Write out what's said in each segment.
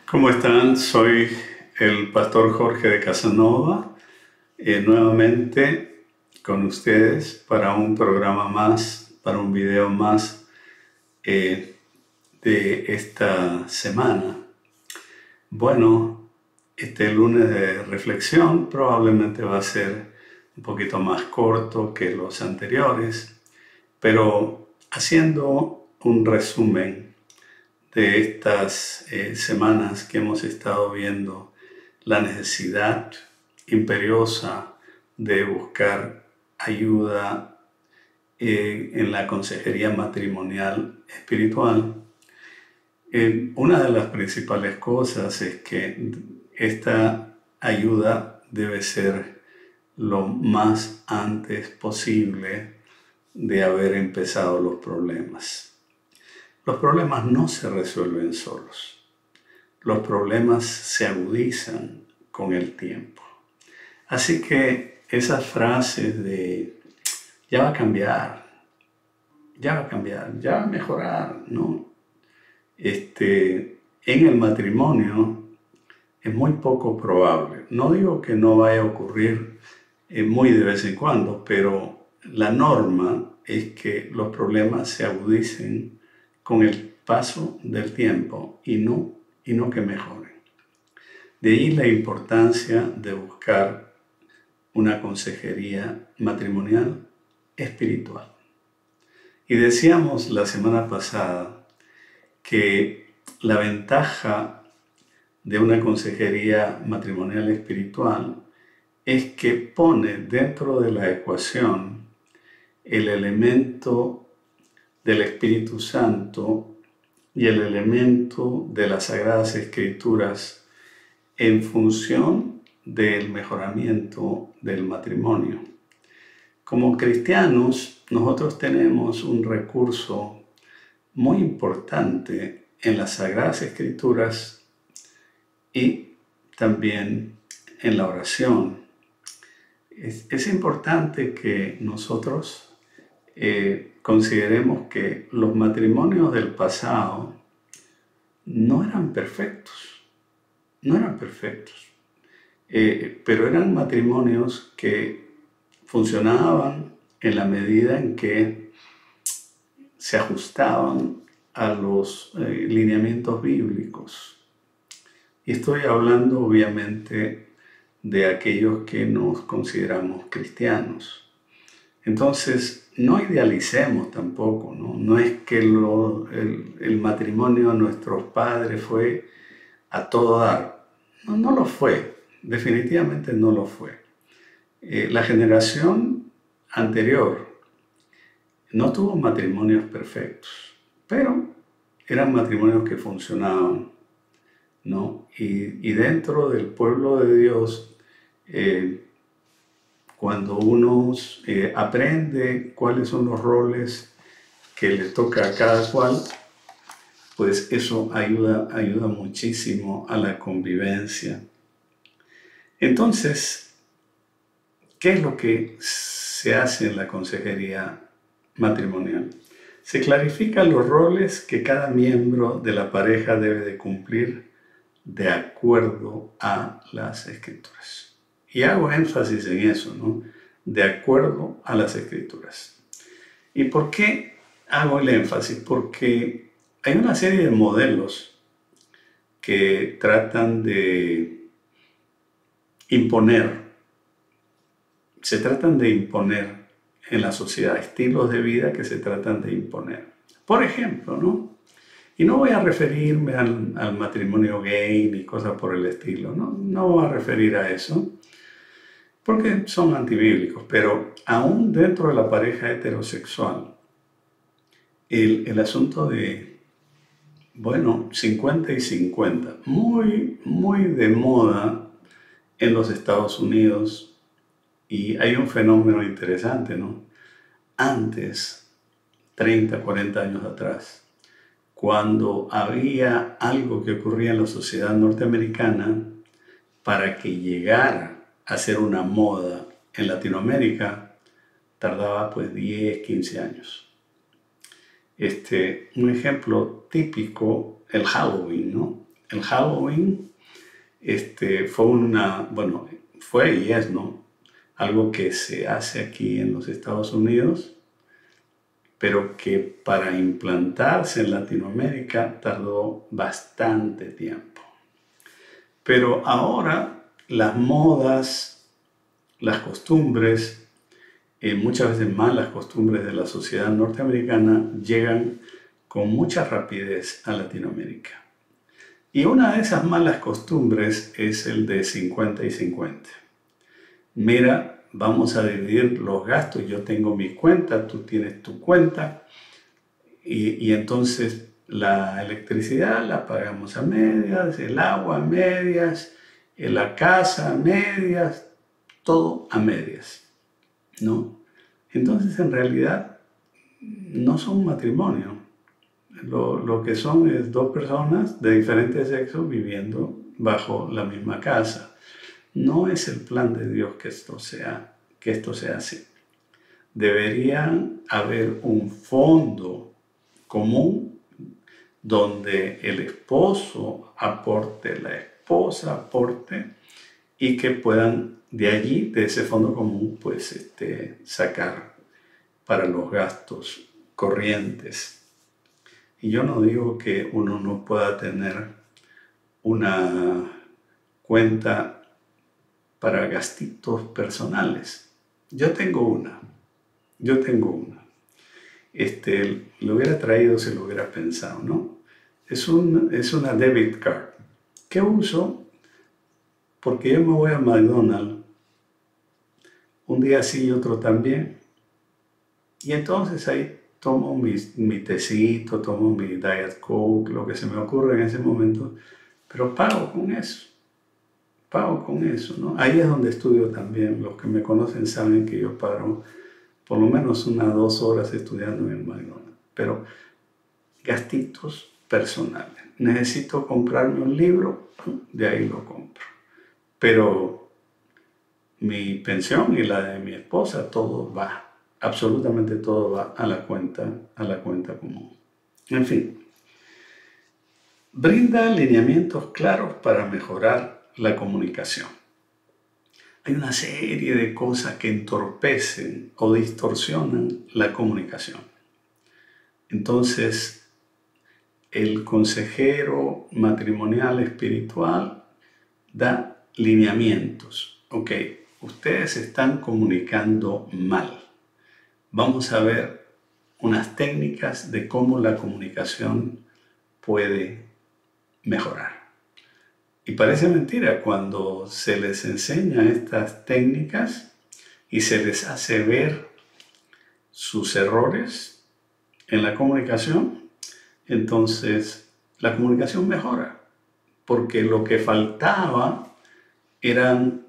¿Cómo están? Soy el pastor Jorge de Casanova, nuevamente con ustedes para un programa más, para un video más de esta semana. Bueno, este lunes de reflexión probablemente va a ser un poquito más corto que los anteriores, pero haciendo un resumen de estas semanas que hemos estado viendo la necesidad imperiosa de buscar ayuda en la consejería matrimonial espiritual. Una de las principales cosas es que esta ayuda debe ser lo más antes posible de haber empezado los problemas. Los problemas no se resuelven solos. Los problemas se agudizan con el tiempo. Así que esas frases de ya va a cambiar, ya va a mejorar, ¿no? En el matrimonio es muy poco probable. No digo que no vaya a ocurrir muy de vez en cuando, pero la norma es que los problemas se agudicen con el paso del tiempo y no que mejoren. De ahí la importancia de buscar una consejería matrimonial espiritual. Y decíamos la semana pasada que la ventaja de una consejería matrimonial espiritual es que pone dentro de la ecuación el elemento del Espíritu Santo y el elemento de las Sagradas Escrituras en función del mejoramiento del matrimonio. Como cristianos, nosotros tenemos un recurso muy importante en las Sagradas Escrituras y también en la oración. Es importante que nosotros consideremos que los matrimonios del pasado no eran perfectos, pero eran matrimonios que funcionaban en la medida en que se ajustaban a los lineamientos bíblicos. Y estoy hablando obviamente de aquellos que nos consideramos cristianos. Entonces, no idealicemos tampoco, ¿no? No es que el matrimonio de nuestros padres fue a todo dar. No lo fue, definitivamente no lo fue. La generación anterior no tuvo matrimonios perfectos, pero eran matrimonios que funcionaban, ¿no? Y dentro del pueblo de Dios, cuando uno aprende cuáles son los roles que le toca a cada cual, pues eso ayuda muchísimo a la convivencia. Entonces, ¿qué es lo que se hace en la consejería matrimonial? Se clarifican los roles que cada miembro de la pareja debe de cumplir de acuerdo a las Escrituras. Y hago énfasis en eso, ¿no? De acuerdo a las Escrituras. ¿Y por qué hago el énfasis? Porque hay una serie de modelos que tratan de se tratan de imponer en la sociedad, estilos de vida que se tratan de imponer. Por ejemplo, ¿no? Y no voy a referirme al matrimonio gay ni cosas por el estilo, no voy a referir a eso, porque son antibíblicos, pero aún dentro de la pareja heterosexual, el asunto de, 50 y 50, muy de moda en los Estados Unidos, y hay un fenómeno interesante, ¿no? Antes, 30, 40 años atrás, cuando había algo que ocurría en la sociedad norteamericana, para que llegara a ser una moda en Latinoamérica, tardaba pues 10, 15 años. Un ejemplo típico, el Halloween, ¿no? el Halloween fue y es, ¿no? Algo que se hace aquí en los Estados Unidos, pero que para implantarse en Latinoamérica tardó bastante tiempo. Pero ahora las modas, las costumbres, muchas veces malas costumbres de la sociedad norteamericana llegan con mucha rapidez a Latinoamérica. Y una de esas malas costumbres es el de 50 y 50. Mira, vamos a dividir los gastos, yo tengo mi cuenta, tú tienes tu cuenta, y entonces la electricidad la pagamos a medias, el agua a medias, la casa a medias, todo a medias, ¿no? Entonces en realidad no son un matrimonio. Lo que son es dos personas de diferentes sexos viviendo bajo la misma casa. No es el plan de Dios que esto sea así. Debería haber un fondo común donde el esposo aporte, la esposa aporte, y que puedan de allí, de ese fondo común, pues sacar para los gastos corrientes. Y yo no digo que uno no pueda tener una cuenta para gastitos personales. Yo tengo una. Lo hubiera traído si lo hubiera pensado, ¿no? Es una debit card que uso porque yo me voy a McDonald's un día sí y otro también. Y entonces ahí tomo mi tecito, tomo mi Diet Coke, lo que se me ocurre en ese momento, pero pago con eso, ¿no? Ahí es donde estudio también. Los que me conocen saben que yo paro por lo menos 1 o 2 horas estudiando en el McDonald's, pero gastitos personales. Necesito comprarme un libro, de ahí lo compro. Pero mi pensión y la de mi esposa, todo va, absolutamente todo va a la cuenta común. En fin, brinda lineamientos claros para mejorar la comunicación. Hay una serie de cosas que entorpecen o distorsionan la comunicación. Entonces, el consejero matrimonial espiritual da lineamientos. Ok, ustedes están comunicando mal. Vamos a ver unas técnicas de cómo la comunicación puede mejorar. Y parece mentira cuando se les enseña estas técnicas y se les hace ver sus errores en la comunicación, entonces la comunicación mejora, porque lo que faltaba eran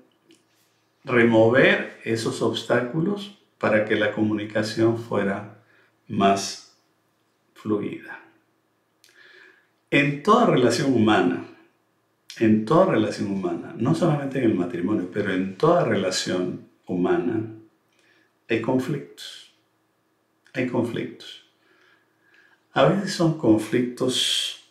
remover esos obstáculos para que la comunicación fuera más fluida. En toda relación humana, no solamente en el matrimonio, pero en toda relación humana, hay conflictos. A veces son conflictos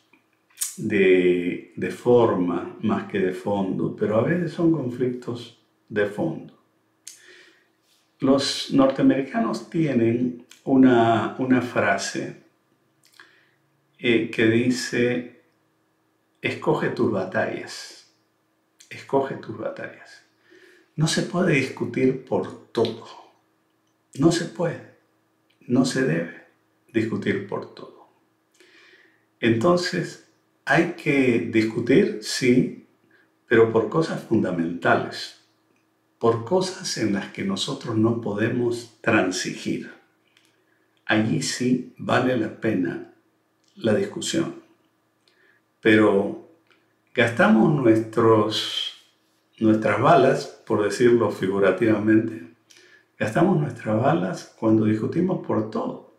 de forma más que de fondo, pero a veces son conflictos de fondo. Los norteamericanos tienen una frase que dice: escoge tus batallas. No se puede discutir por todo. No se debe discutir por todo. Entonces, hay que discutir, sí, pero por cosas fundamentales, por cosas en las que nosotros no podemos transigir. Allí sí vale la pena la discusión. Pero gastamos nuestras balas, por decirlo figurativamente, gastamos nuestras balas cuando discutimos por todo.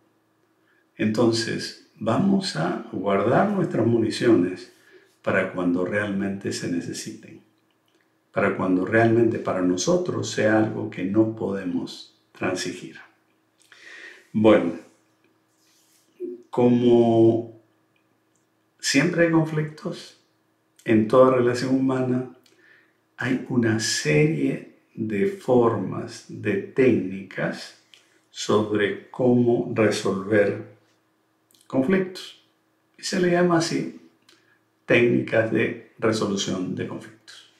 Entonces, vamos a guardar nuestras municiones para cuando realmente se necesiten, para cuando realmente para nosotros sea algo que no podemos transigir. Bueno, como siempre hay conflictos, en toda relación humana hay una serie de formas, de técnicas sobre cómo resolver conflictos. Y se le llama así técnicas de resolución de conflictos.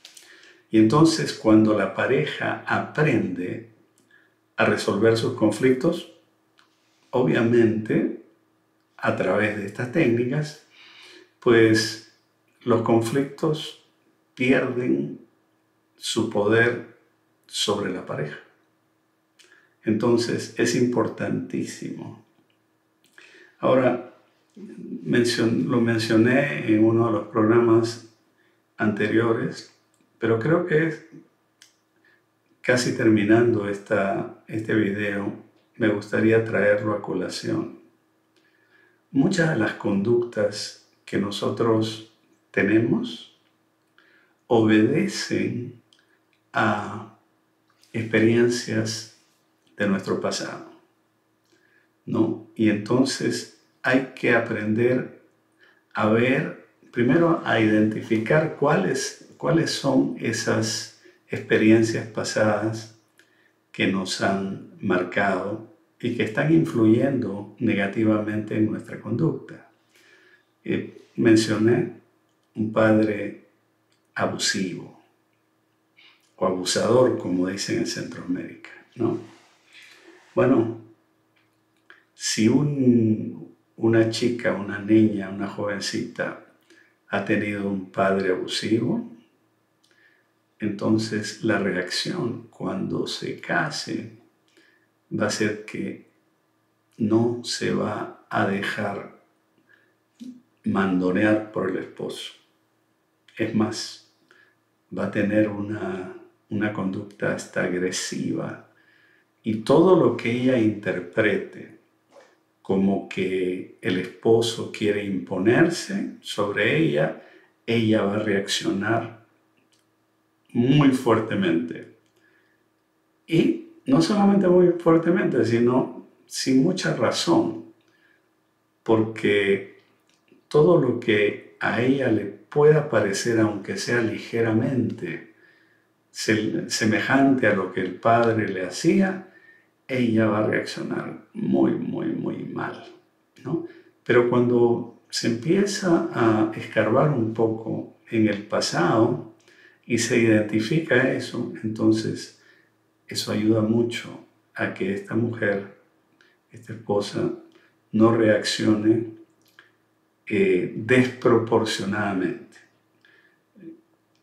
Y entonces cuando la pareja aprende a resolver sus conflictos, obviamente a través de estas técnicas, pues los conflictos pierden su poder sobre la pareja. Entonces es importantísimo. Ahora, lo mencioné en uno de los programas anteriores, pero creo que es casi terminando este video, me gustaría traerlo a colación. Muchas de las conductas que nosotros tenemos obedecen a experiencias de nuestro pasado, ¿no? Y entonces hay que aprender a ver, primero a identificar cuáles son esas experiencias pasadas que nos han marcado y que están influyendo negativamente en nuestra conducta. Mencioné un padre abusivo o abusador, como dicen en Centroamérica, ¿no? Bueno, si una chica, una niña, una jovencita ha tenido un padre abusivo, entonces la reacción cuando se case va a ser que no se va a dejar mandonear por el esposo. Es más, va a tener una conducta hasta agresiva, y todo lo que ella interprete como que el esposo quiere imponerse sobre ella, ella va a reaccionar muy fuertemente. Y no solamente muy fuertemente, sino sin mucha razón, porque todo lo que a ella le pueda parecer, aunque sea ligeramente semejante a lo que el padre le hacía, ella va a reaccionar muy, muy, muy mal, ¿no? Pero cuando se empieza a escarbar un poco en el pasado y se identifica eso, entonces eso ayuda mucho a que esta mujer, esta esposa, no reaccione desproporcionadamente.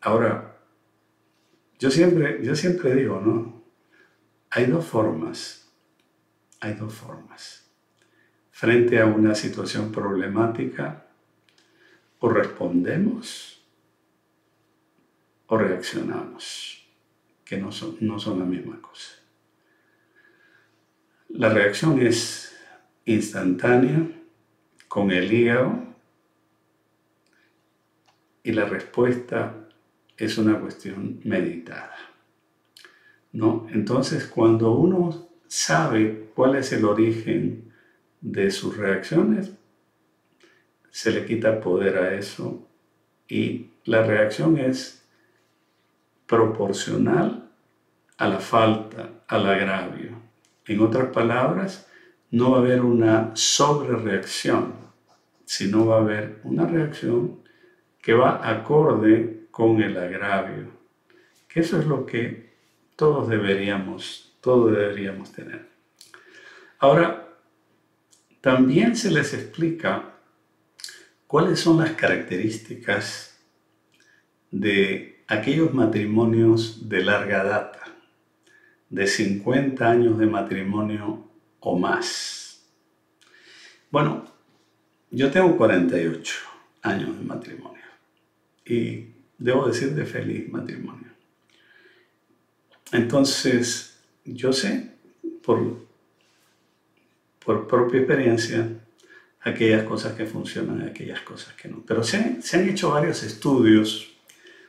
Ahora, yo siempre digo, ¿no? Hay dos formas. Frente a una situación problemática, o respondemos o reaccionamos, que no son la misma cosa. La reacción es instantánea, con el hígado, y la respuesta es una cuestión meditada, ¿no? Entonces, cuando uno sabe cuál es el origen de sus reacciones, se le quita poder a eso, y la reacción es proporcional a la falta, al agravio. En otras palabras, no va a haber una sobrereacción, sino va a haber una reacción que va acorde con el agravio, que eso es lo que todos deberíamos tener. Ahora, también se les explica cuáles son las características de aquellos matrimonios de larga data, de 50 años de matrimonio o más. Bueno, yo tengo 48 años de matrimonio y debo decir de feliz matrimonio. Entonces, yo sé por propia experiencia aquellas cosas que funcionan y aquellas cosas que no. Pero se han hecho varios estudios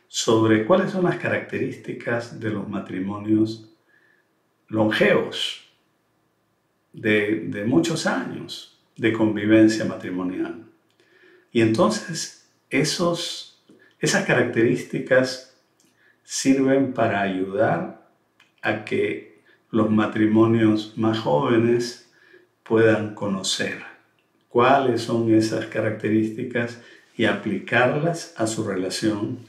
sobre cuáles son las características de los matrimonios longevos, de muchos años de convivencia matrimonial. Y entonces esos Esas características sirven para ayudar a que los matrimonios más jóvenes puedan conocer cuáles son esas características y aplicarlas a su relación,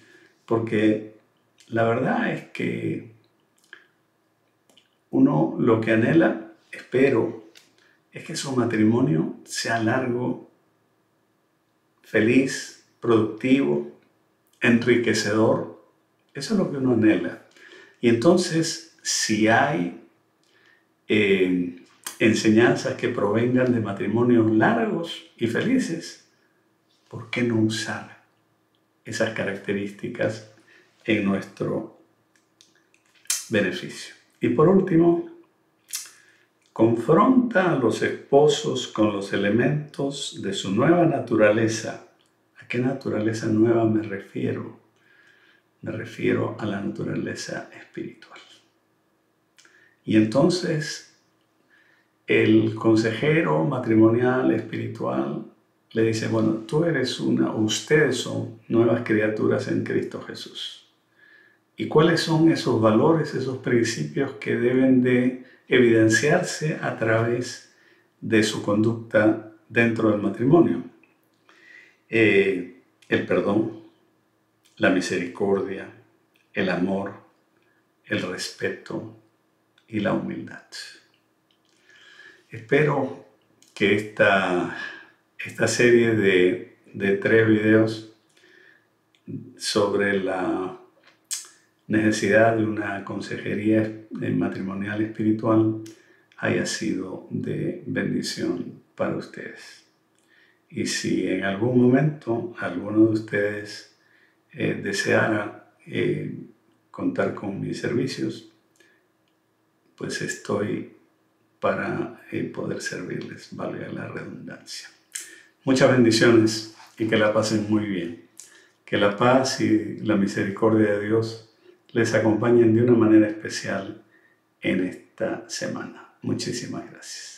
porque la verdad es que uno lo que anhela, espero, es que su matrimonio sea largo, feliz, productivo, enriquecedor. Eso es lo que uno anhela. Y entonces, si hay enseñanzas que provengan de matrimonios largos y felices, ¿por qué no usar esas características en nuestro beneficio? Y por último, confronta a los esposos con los elementos de su nueva naturaleza. ¿A qué naturaleza nueva me refiero? Me refiero a la naturaleza espiritual. Y entonces el consejero matrimonial espiritual le dice, bueno, ustedes son nuevas criaturas en Cristo Jesús. ¿Y cuáles son esos valores, esos principios que deben de evidenciarse a través de su conducta dentro del matrimonio? El perdón, la misericordia, el amor, el respeto y la humildad. Espero que esta serie de 3 videos sobre la necesidad de una consejería matrimonial espiritual haya sido de bendición para ustedes. Y si en algún momento alguno de ustedes deseara contar con mis servicios, pues estoy para poder servirles, valga la redundancia. Muchas bendiciones y que la pasen muy bien. Que la paz y la misericordia de Dios les acompañen de una manera especial en esta semana. Muchísimas gracias.